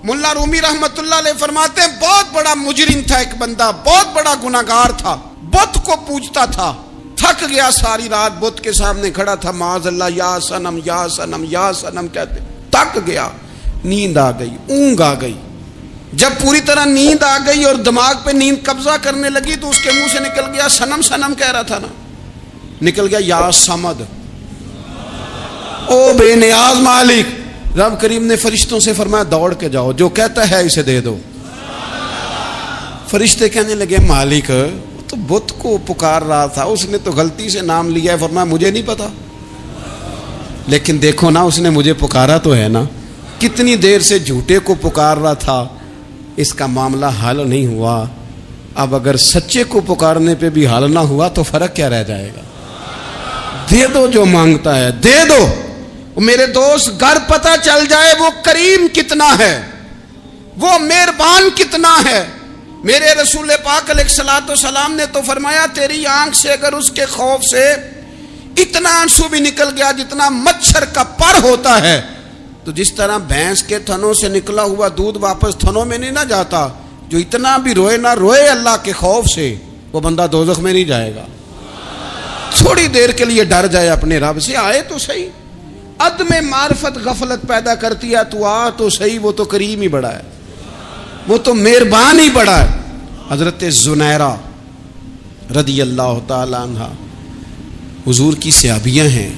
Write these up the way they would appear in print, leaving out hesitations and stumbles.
ملا رومی رحمت اللہ علیہ فرماتے ہیں بہت بڑا مجرم تھا ایک بندہ، بہت بڑا گناہگار تھا، بت کو پوجتا تھا، تھک گیا ساری رات بت کے سامنے کھڑا تھا، معاذ اللہ یا صنم یا صنم یا صنم کہتے، تھک گیا، نیند آ گئی، اونگ آ گئی۔ جب پوری طرح نیند آ گئی اور دماغ پہ نیند قبضہ کرنے لگی تو اس کے منہ سے نکل گیا، صنم صنم کہہ رہا تھا نا، نکل گیا یا صمد، او بے نیاز مالک۔ رب کریم نے فرشتوں سے فرمایا دوڑ کے جاؤ، جو کہتا ہے اسے دے دو۔ فرشتے کہنے لگے مالک تو بت کو پکار رہا تھا، اس نے تو غلطی سے نام لیا ہے۔ فرمایا مجھے نہیں پتا، لیکن دیکھو نا اس نے مجھے پکارا تو ہے نا، کتنی دیر سے جھوٹے کو پکار رہا تھا، اس کا معاملہ حل نہیں ہوا، اب اگر سچے کو پکارنے پہ بھی حل نہ ہوا تو فرق کیا رہ جائے گا؟ دے دو جو مانگتا ہے، دے دو۔ میرے دوست گھر پتہ چل جائے وہ کریم کتنا ہے، وہ مہربان کتنا ہے۔ میرے رسول پاک علیہ الصلوۃ والسلام نے تو فرمایا تیری آنکھ سے اگر اس کے خوف سے اتنا آنسو بھی نکل گیا جتنا مچھر کا پر ہوتا ہے، تو جس طرح بھینس کے تھنوں سے نکلا ہوا دودھ واپس تھنوں میں نہیں نہ جاتا، جو اتنا بھی روئے نہ روئے اللہ کے خوف سے، وہ بندہ دوزخ میں نہیں جائے گا۔ تھوڑی دیر کے لیے ڈر جائے اپنے رب سے، آئے تو صحیح۔ عدم معرفت غفلت پیدا کرتی ہے، تو آ تو صحیح، وہ تو کریم ہی بڑا ہے، وہ تو مہربان ہی بڑا ہے۔ حضرت زنیرہ رضی اللہ تعالی عنہ حضور کی صحابیہ ہیں۔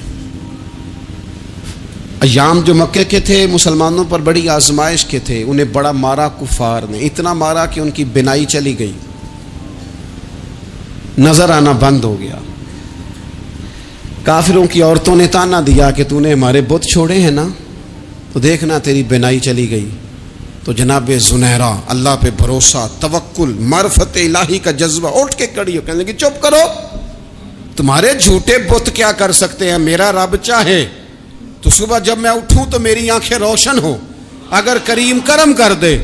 ایام جو مکے کے تھے مسلمانوں پر بڑی آزمائش کے تھے، انہیں بڑا مارا کفار نے، اتنا مارا کہ ان کی بینائی چلی گئی، نظر آنا بند ہو گیا۔ کافروں کی عورتوں نے تانا دیا کہ تو نے ہمارے بت چھوڑے ہیں نا، تو دیکھنا تیری بینائی چلی گئی۔ تو جناب زنیرہ اللہ پہ بھروسہ، توکل، معرفت الہی کا جذبہ، اٹھ کے کھڑی ہو کہنے لگی چپ کرو، تمہارے جھوٹے بت کیا کر سکتے ہیں، میرا رب چاہے تو صبح جب میں اٹھوں تو میری آنکھیں روشن ہو، اگر کریم کرم کر دے۔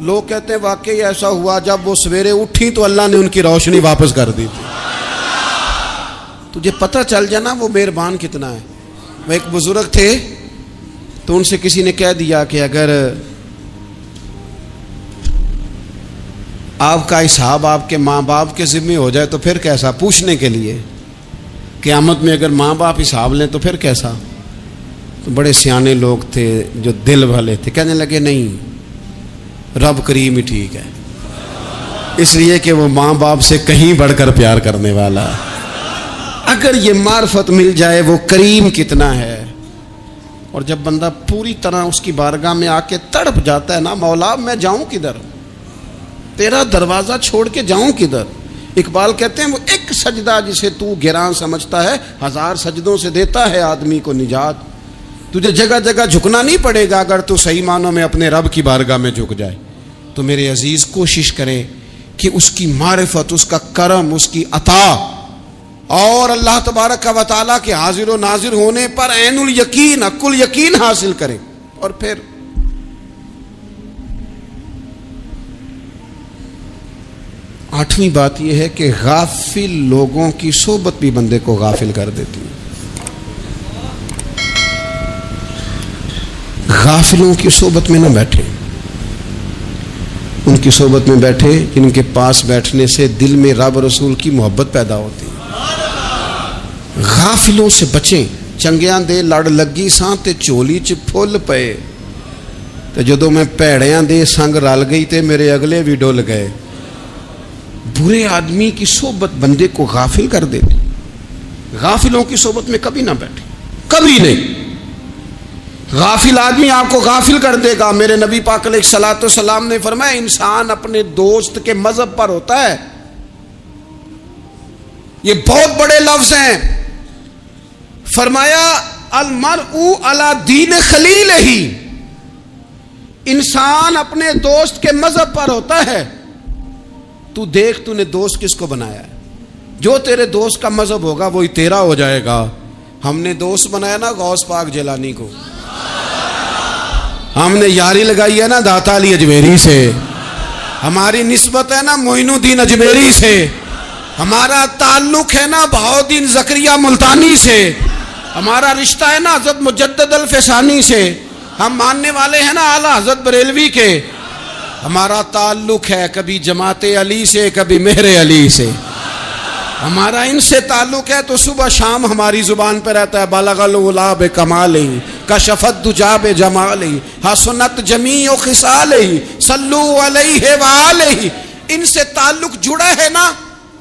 لوگ کہتے ہیں واقعی ایسا ہوا، جب وہ سویرے اٹھی تو اللہ نے ان کی روشنی واپس کر دی تھی۔ تجھے پتہ چل جانا وہ مہربان کتنا ہے۔ وہ ایک بزرگ تھے تو ان سے کسی نے کہہ دیا کہ اگر آپ کا حساب آپ کے ماں باپ کے ذمہ ہو جائے تو پھر کیسا، پوچھنے کے لیے قیامت میں اگر ماں باپ حساب لیں تو پھر کیسا۔ تو بڑے سیانے لوگ تھے جو دل والے تھے، کہنے لگے نہیں، رب کریم ہی ٹھیک ہے، اس لیے کہ وہ ماں باپ سے کہیں بڑھ کر پیار کرنے والا ہے۔ اگر یہ معرفت مل جائے وہ کریم کتنا ہے۔ اور جب بندہ پوری طرح اس کی بارگاہ میں آ کے تڑپ جاتا ہے نا، مولا میں جاؤں کدھر، تیرا دروازہ چھوڑ کے جاؤں کدھر۔ اقبال کہتے ہیں وہ ایک سجدہ جسے تو گراں سمجھتا ہے، 1000 سجدوں سے دیتا ہے آدمی کو نجات۔ تجھے جگہ جگہ جھکنا نہیں پڑے گا اگر تو صحیح معنوں میں اپنے رب کی بارگاہ میں جھک جائے۔ تو میرے عزیز کوشش کرے کہ اس کی معرفت، اس کا کرم، اس کی عطا اور اللہ تبارک و تعالیٰ کے حاضر و ناظر ہونے پر عین الیقین، حق الیقین حاصل کریں۔ اور پھر 8ویں بات یہ ہے کہ غافل لوگوں کی صحبت بھی بندے کو غافل کر دیتی ہے۔ غافلوں کی صحبت میں نہ بیٹھے، ان کی صحبت میں بیٹھے جن کے پاس بیٹھنے سے دل میں رب رسول کی محبت پیدا ہوتی ہے۔ غافلوں سے بچیں۔ چنگیاں دے لڑ لگی ساں تے چولی چ پھل پئے، تے جدوں میں پیڑیاں دے سنگ رل گئی تے میرے اگلے بھی ڈل گئے۔ برے آدمی کی صحبت بندے کو غافل کر دیتی۔ غافلوں کی صحبت میں کبھی نہ بیٹھے، کبھی نہیں۔ غافل آدمی آپ کو غافل کر دے گا۔ میرے نبی پاک علیہ الصلوۃ والسلام نے فرمایا انسان اپنے دوست کے مذہب پر ہوتا ہے۔ یہ بہت بڑے لفظ ہیں۔ فرمایا المرء علی دین خلیلہ، انسان اپنے دوست کے مذہب پر ہوتا ہے۔ تو دیکھ تو نے دوست کس کو بنایا ہے، جو تیرے دوست کا مذہب ہوگا وہی تیرا ہو جائے گا۔ ہم نے دوست بنایا نا غوث پاک جیلانی کو، ہم نے یاری لگائی ہے نا داتا علی اجمیری سے، ہماری نسبت ہے نا معین الدین اجمیری سے، ہمارا تعلق ہے نا بہاؤالدین زکریا ملتانی سے، ہمارا رشتہ ہے نا حضرت مجدد الفسانی سے۔ ہم ماننے والے ہیں نا اعلیٰ حضرت بریلوی کے. ہمارا تعلق ہے کبھی جماعت علی سے کبھی مہر علی سے. ہمارا ان سے تعلق ہے تو صبح شام ہماری زبان پہ رہتا ہے بالغ العلا بکمالہ کشفت دجا بجمالہ حسنت جمیع خصالہ صلو علیہ وآلہ. ان سے تعلق جڑا ہے نا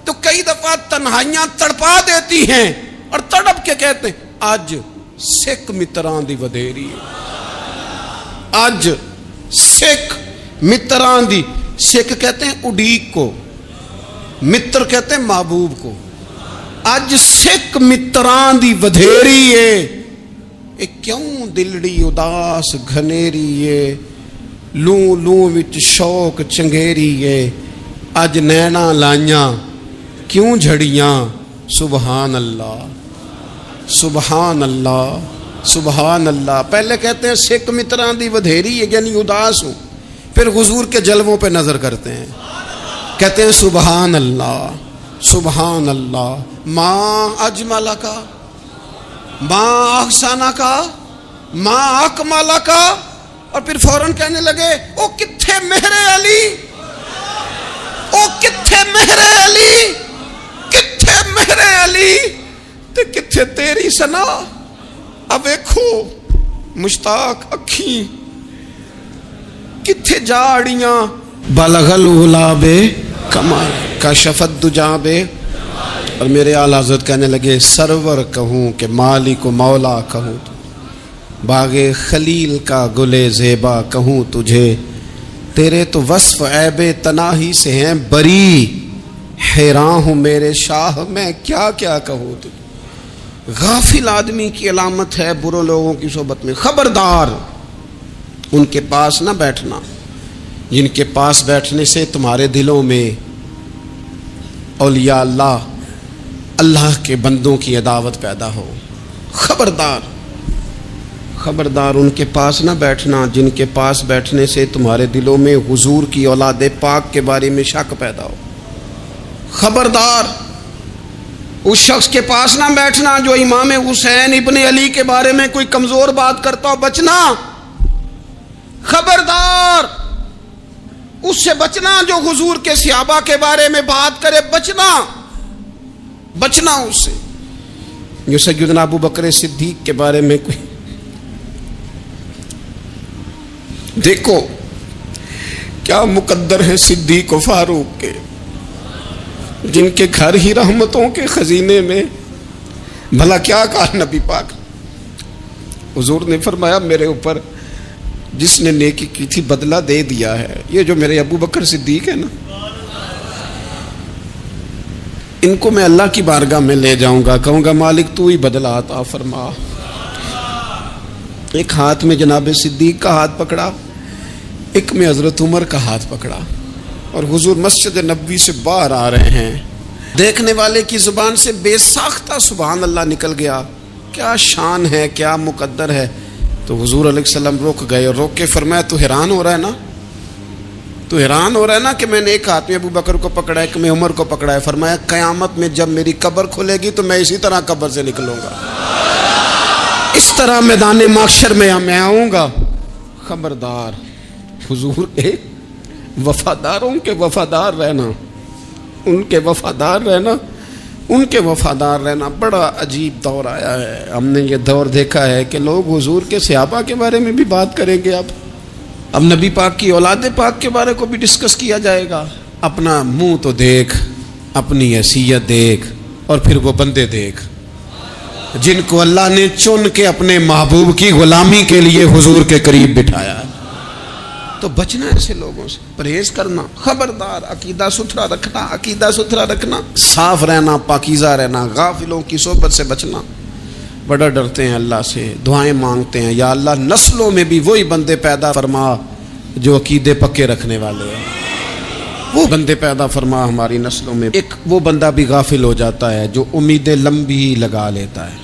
تو کئی دفعہ تنہائیاں تڑپا دیتی ہیں اور تڑپ کے کہتے ہیں آج سکھ متران دی ودھیری ہے. آج سکھ متران دی. سکھ کہتے ہیں اڈیق کو, متر کہتے ہیں محبوب کو. اج سکھ متران دی ودھیری ہے. اے کیوں دلڑی اداس گھنیری ہے, لوں لوں وچ شوق چنگیری ہے. اج نینا لائیاں کیوں جھڑیاں. سبحان اللہ سبحان اللہ سبحان اللہ. پہلے کہتے ہیں سکھ متران دی ودھیری ہے یعنی اداس ہوں, پھر حضور کے جلووں پہ نظر کرتے ہیں, کہتے ہیں سبحان اللہ سبحان اللہ. ماں اجمل کا ماں احسانہ کا ماں اکمالہ کا, اور پھر فوراً کہنے لگے او کتھے مہر علی, او کتھے مہر علی, کتھے مہر علی تے کتھے تیری سنا. اب دیکھو مشتاق اکھیں کتھے جاڑیاں بلغ العلا بے کمال کشفت دجا بے. اور میرے اعلیٰ حضرت کہنے لگے سرور کہوں کہ مالک و مولا کہوں, باغ خلیل کا گلے زیبا کہوں تجھے. تیرے تو وصف عیب تناہی سے ہیں بری, حیران ہوں میرے شاہ میں کیا کیا کہوں تجھے. غافل آدمی کی علامت ہے برے لوگوں کی صحبت میں. خبردار ان کے پاس نہ بیٹھنا جن کے پاس بیٹھنے سے تمہارے دلوں میں اولیاء اللہ اللہ کے بندوں کی عداوت پیدا ہو. خبردار خبردار ان کے پاس نہ بیٹھنا جن کے پاس بیٹھنے سے تمہارے دلوں میں حضور کی اولاد پاک کے بارے میں شک پیدا ہو. خبردار اس شخص کے پاس نہ بیٹھنا جو امام حسین ابن علی کے بارے میں کوئی کمزور بات کرتا ہو, بچنا. خبردار اس سے بچنا جو حضور کے صحابہ کے بارے میں بات کرے, بچنا بچنا اس سے. جو سیدنا ابو بکر صدیق کے بارے میں کوئی دیکھو کیا مقدر ہے صدیق و فاروق کے, جن کے گھر ہی رحمتوں کے خزینے میں. بھلا کیا کہا نبی پاک, حضور نے فرمایا میرے اوپر جس نے نیکی کی تھی بدلہ دے دیا ہے. یہ جو میرے ابو بکر صدیق ہے نا, ان کو میں اللہ کی بارگاہ میں لے جاؤں گا, کہوں گا مالک تو ہی بدلہ عطا فرما. ایک ہاتھ میں جناب صدیق کا ہاتھ پکڑا, ایک میں حضرت عمر کا ہاتھ پکڑا, اور حضور مسجد نبوی سے باہر آ رہے ہیں. دیکھنے والے کی زبان سے بے ساختہ سبحان اللہ نکل گیا. کیا شان ہے, کیا مقدر ہے. تو حضور علیہ السلام رک گئے اور روک کے فرمایا تو حیران ہو رہا ہے نا, تو حیران ہو رہا ہے نا کہ میں نے ایک ہاتھ میں ابو بکر کو پکڑا ہے, ایک میں عمر کو پکڑا ہے. فرمایا قیامت میں جب میری قبر کھلے گی تو میں اسی طرح قبر سے نکلوں گا, اس طرح میدان محشر میں میں آؤں گا. خبردار حضور ایک وفاداروں کے وفادار رہنا, ان کے وفادار رہنا, ان کے وفادار رہنا. بڑا عجیب دور آیا ہے. ہم نے یہ دور دیکھا ہے کہ لوگ حضور کے صحابہ کے بارے میں بھی بات کریں گے. اب نبی پاک کی اولاد پاک کے بارے کو بھی ڈسکس کیا جائے گا. اپنا منہ تو دیکھ, اپنی حیثیت دیکھ, اور پھر وہ بندے دیکھ جن کو اللہ نے چن کے اپنے محبوب کی غلامی کے لیے حضور کے قریب بٹھایا. تو بچنا ایسے لوگوں سے, پرہیز کرنا. خبردار عقیدہ ستھرا رکھنا, عقیدہ ستھرا رکھنا, صاف رہنا, پاکیزہ رہنا, غافلوں کی صحبت سے بچنا. بڑا ڈرتے ہیں اللہ سے, دعائیں مانگتے ہیں یا اللہ نسلوں میں بھی وہی بندے پیدا فرما جو عقیدے پکے رکھنے والے ہیں. وہ بندے پیدا فرما ہماری نسلوں میں. ایک وہ بندہ بھی غافل ہو جاتا ہے جو امیدیں لمبی لگا لیتا ہے,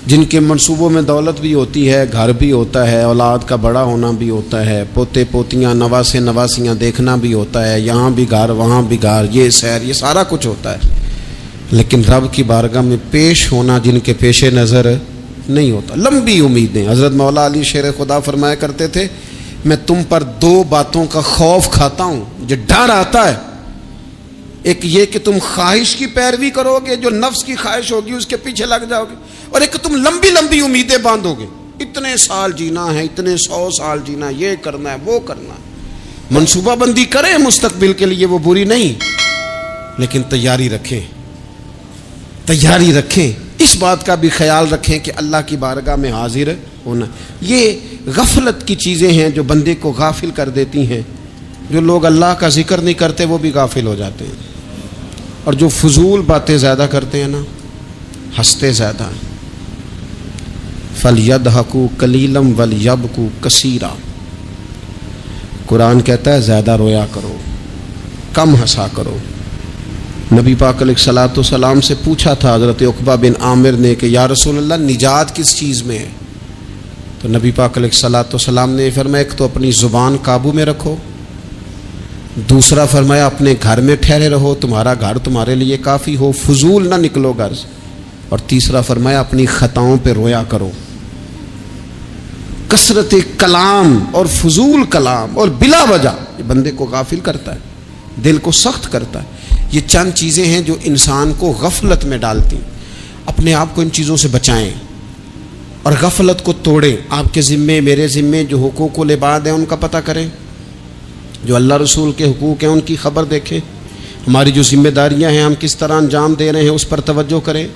جن کے منصوبوں میں دولت بھی ہوتی ہے, گھر بھی ہوتا ہے, اولاد کا بڑا ہونا بھی ہوتا ہے, پوتے پوتیاں نواسے نواسیاں دیکھنا بھی ہوتا ہے, یہاں بھی گھر وہاں بھی گھر, یہ سیر, یہ سارا کچھ ہوتا ہے. لیکن رب کی بارگاہ میں پیش ہونا جن کے پیش نظر نہیں ہوتا. لمبی امیدیں. حضرت مولا علی شیر خدا فرمایا کرتے تھے میں تم پر دو باتوں کا خوف کھاتا ہوں, جو ڈر آتا ہے, ایک یہ کہ تم خواہش کی پیروی کرو گے, جو نفس کی خواہش ہوگی اس کے پیچھے لگ جاؤ گے, اور ایک تم لمبی لمبی امیدیں باندھو گے, اتنے سال جینا ہے, اتنے 100 سال جینا, یہ کرنا ہے, وہ کرنا ہے. منصوبہ بندی کریں مستقبل کے لیے, وہ بری نہیں, لیکن تیاری رکھیں, تیاری رکھیں. اس بات کا بھی خیال رکھیں کہ اللہ کی بارگاہ میں حاضر ہونا. یہ غفلت کی چیزیں ہیں جو بندے کو غافل کر دیتی ہیں. جو لوگ اللہ کا ذکر نہیں کرتے وہ بھی غافل ہو جاتے ہیں, اور جو فضول باتیں زیادہ کرتے ہیں نا, ہنستے زیادہ ہیں. فَلْيَضْحَكُوا قَلِيلًا وَلْيَبْكُوا كَثِيرًا. قرآن کہتا ہے زیادہ رویا کرو, کم ہنسا کرو. نبی پاک علیہ الصلوۃ والسلام سے پوچھا تھا حضرت عقبہ بن عامر نے کہ یا رسول اللہ نجات کس چیز میں ہے؟ تو نبی پاک علیہ الصلوۃ والسلام نے فرمایا ایک تو اپنی زبان قابو میں رکھو, دوسرا فرمایا اپنے گھر میں ٹھہرے رہو, تمہارا گھر تمہارے لیے کافی ہو, فضول نہ نکلو گھر سے, اور تیسرا فرمایا اپنی خطاؤں پہ رویا کرو. کثرت کلام اور فضول کلام اور بلا وجہ یہ بندے کو غافل کرتا ہے, دل کو سخت کرتا ہے. یہ چند چیزیں ہیں جو انسان کو غفلت میں ڈالتی ہیں. اپنے آپ کو ان چیزوں سے بچائیں اور غفلت کو توڑیں. آپ کے ذمے, میرے ذمے جو حقوق العباد ہیں ان کا پتہ کریں, جو اللہ رسول کے حقوق ہیں ان کی خبر دیکھیں. ہماری جو ذمہ داریاں ہیں ہم کس طرح انجام دے رہے ہیں اس پر توجہ کریں.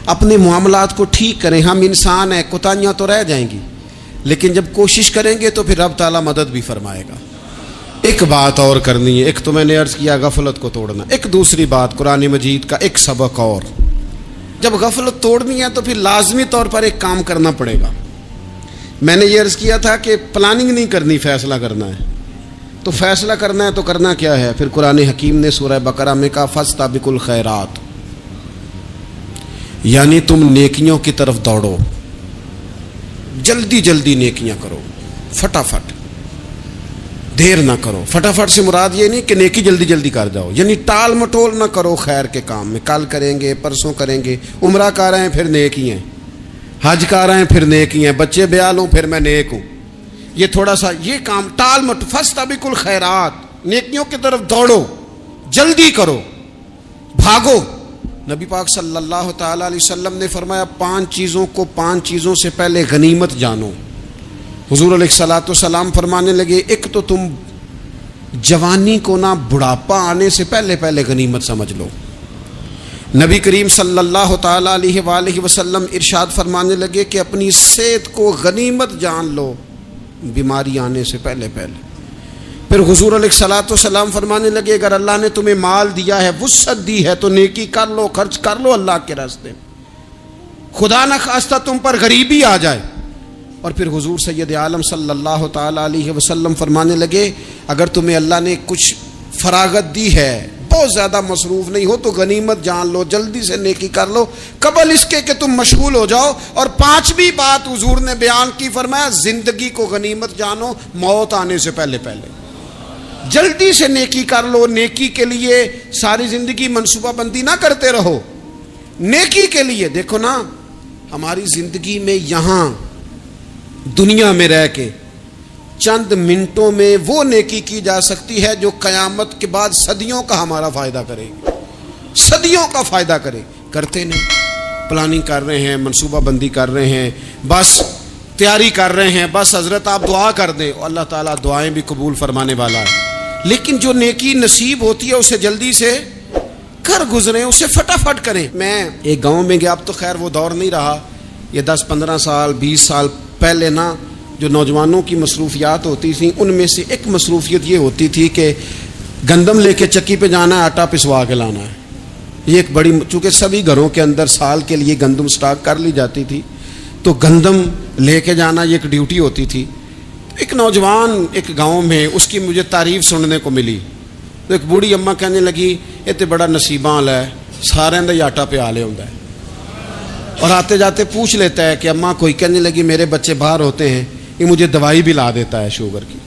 اپنے معاملات کو ٹھیک کریں. ہم انسان ہیں, کوتاہیاں تو رہ جائیں گی, لیکن جب کوشش کریں گے تو پھر رب تعالیٰ مدد بھی فرمائے گا. ایک بات اور کرنی ہے, ایک تو میں نے عرض کیا غفلت کو توڑنا, ایک دوسری بات قرآن مجید کا ایک سبق اور. جب غفلت توڑنی ہے تو پھر لازمی طور پر ایک کام کرنا پڑے گا. میں نے یہ عرض کیا تھا کہ پلاننگ نہیں کرنی, فیصلہ کرنا ہے. تو فیصلہ کرنا ہے تو کرنا کیا ہے؟ پھر قرآن حکیم نے سورہ بقرہ میں کہا فاستبقوا الخیرات, یعنی تم نیکیوں کی طرف دوڑو, جلدی جلدی نیکیاں کرو, فٹافٹ, دیر نہ کرو. فٹافٹ سے مراد یہ نہیں کہ نیکی جلدی جلدی کر جاؤ, یعنی ٹال مٹول نہ کرو خیر کے کام میں. کل کریں گے, پرسوں کریں گے, عمرہ کر رہے ہیں پھر نیکی ہیں, حج کر رہے ہیں پھر نیکی ہیں, بچے بیال ہوں پھر میں نیک ہوں. یہ تھوڑا سا یہ کام ٹال مٹ. فاستبقوا الخیرات, نیکیوں کی طرف دوڑو, جلدی کرو, بھاگو. نبی پاک صلی اللہ تعالی علیہ وسلم نے فرمایا 5 چیزوں سے پہلے غنیمت جانو. حضور علیہ الصلوۃ والسلام فرمانے لگے ایک تو تم جوانی کو نہ بڑھاپا آنے سے پہلے پہلے غنیمت سمجھ لو. نبی کریم صلی اللہ تعالی علیہ وآلہ وسلم ارشاد فرمانے لگے کہ اپنی صحت کو غنیمت جان لو, بیماری آنے سے پہلے پہلے. پھر حضور علیہ الصلوۃ والسلام فرمانے لگے اگر اللہ نے تمہیں مال دیا ہے, وسعت دی ہے, تو نیکی کر لو, خرچ کر لو اللہ کے راستے میں. خدا نہ خواستہ تم پر غریبی آ جائے. اور پھر حضور سید عالم صلی اللہ تعالی علیہ وسلم فرمانے لگے اگر تمہیں اللہ نے کچھ فراغت دی ہے, بہت زیادہ مصروف نہیں ہو, تو غنیمت جان لو, جلدی سے نیکی کر لو قبل اس کے کہ تم مشغول ہو جاؤ. اور 5ویں بات حضور نے بیان کی, فرمایا زندگی کو غنیمت جانو, موت آنے سے پہلے پہلے جلدی سے نیکی کر لو. نیکی کے لیے ساری زندگی منصوبہ بندی نہ کرتے رہو. نیکی کے لیے دیکھو نا, ہماری زندگی میں یہاں دنیا میں رہ کے چند منٹوں میں وہ نیکی کی جا سکتی ہے جو قیامت کے بعد صدیوں کا ہمارا فائدہ کرے گی, صدیوں کا فائدہ کرے. کرتے نہیں, پلاننگ کر رہے ہیں, منصوبہ بندی کر رہے ہیں, بس تیاری کر رہے ہیں, بس حضرت آپ دعا کر دیں, اللہ تعالیٰ دعائیں بھی قبول فرمانے والا ہے. لیکن جو نیکی نصیب ہوتی ہے اسے جلدی سے کر گزریں, اسے فٹافٹ کریں. میں ایک گاؤں میں گیا, اب تو خیر وہ دور نہیں رہا, یہ 10-15 سال 20 سال پہلے نا جو نوجوانوں کی مصروفیات ہوتی تھیں ان میں سے ایک مصروفیت یہ ہوتی تھی کہ گندم لے کے چکی پہ جانا ہے, آٹا پسوا کے لانا ہے. یہ ایک بڑی, چونکہ سبھی گھروں کے اندر سال کے لیے گندم سٹاک کر لی جاتی تھی, تو گندم لے کے جانا یہ ایک ڈیوٹی ہوتی تھی. ایک نوجوان ایک گاؤں میں, اس کی مجھے تعریف سننے کو ملی. تو ایک بوڑھی اماں کہنے لگی یہ تو بڑا نصیباں والا ہے, سارے اندر آٹا پہ آ لے ہوتا ہے. اور آتے جاتے پوچھ لیتا ہے کہ اماں کوئی, کہنے لگی میرے بچے باہر ہوتے ہیں, یہ مجھے دوائی بھی لا دیتا ہے شوگر کی,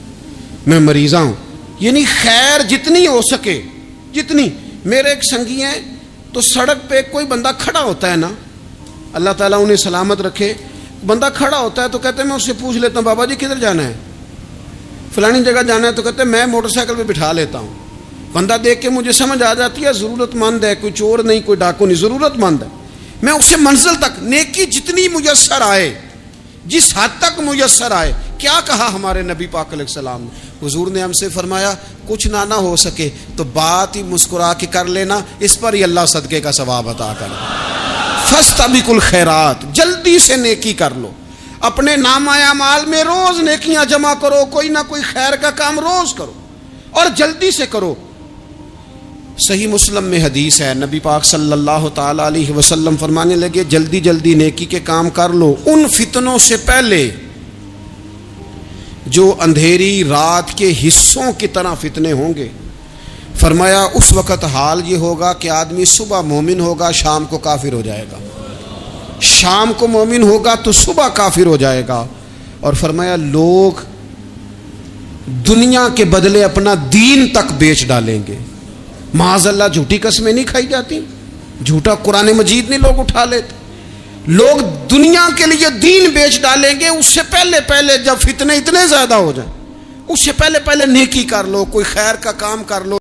میں مریضہ ہوں. یعنی خیر جتنی ہو سکے جتنی. میرے ایک سنگی ہیں تو سڑک پہ کوئی بندہ کھڑا ہوتا ہے نا, اللہ تعالیٰ انہیں سلامت رکھے, بندہ کھڑا ہوتا ہے تو کہتے ہیں میں اس سے پوچھ لیتا ہوں بابا جی کدھر جانا ہے، فلانی جگہ جانا ہے، تو کہتے ہیں میں موٹر سائیکل پہ بٹھا لیتا ہوں. بندہ دیکھ کے مجھے سمجھ آ جاتی ہے ضرورت مند ہے، کوئی چور نہیں، کوئی ڈاکو نہیں، ضرورت مند ہے. میں اسے منزل تک نیکی جتنی میسر آئے، جس حد تک میسر آئے. کیا کہا ہمارے نبی پاک علیہ السلام نے؟ حضور نے ہم سے فرمایا کچھ نہ ہو سکے تو بات ہی مسکرا کے کر لینا، اس پر ہی اللہ صدقے کا ثواب عطا کر. فاستبقوا الخیرات، جلدی سے نیکی کر لو. اپنے نامہ اعمال میں روز نیکیاں جمع کرو، کوئی نہ کوئی خیر کا کام روز کرو اور جلدی سے کرو. صحیح مسلم میں حدیث ہے، نبی پاک صلی اللہ تعالی علیہ وسلم فرمانے لگے جلدی جلدی نیکی کے کام کر لو ان فتنوں سے پہلے جو اندھیری رات کے حصوں کی طرح فتنے ہوں گے. فرمایا اس وقت حال یہ ہوگا کہ آدمی صبح مومن ہوگا، شام کو کافر ہو جائے گا، شام کو مومن ہوگا تو صبح کافر ہو جائے گا. اور فرمایا لوگ دنیا کے بدلے اپنا دین تک بیچ ڈالیں گے. معاذ اللہ جھوٹی قسمیں نہیں کھائی جاتی، جھوٹا قرآن مجید نہیں لوگ اٹھا لیتے. لوگ دنیا کے لیے دین بیچ ڈالیں گے. اس سے پہلے جب فتنے اتنے زیادہ ہو جائیں، اس سے پہلے نیکی کر لو، کوئی خیر کا کام کر لو.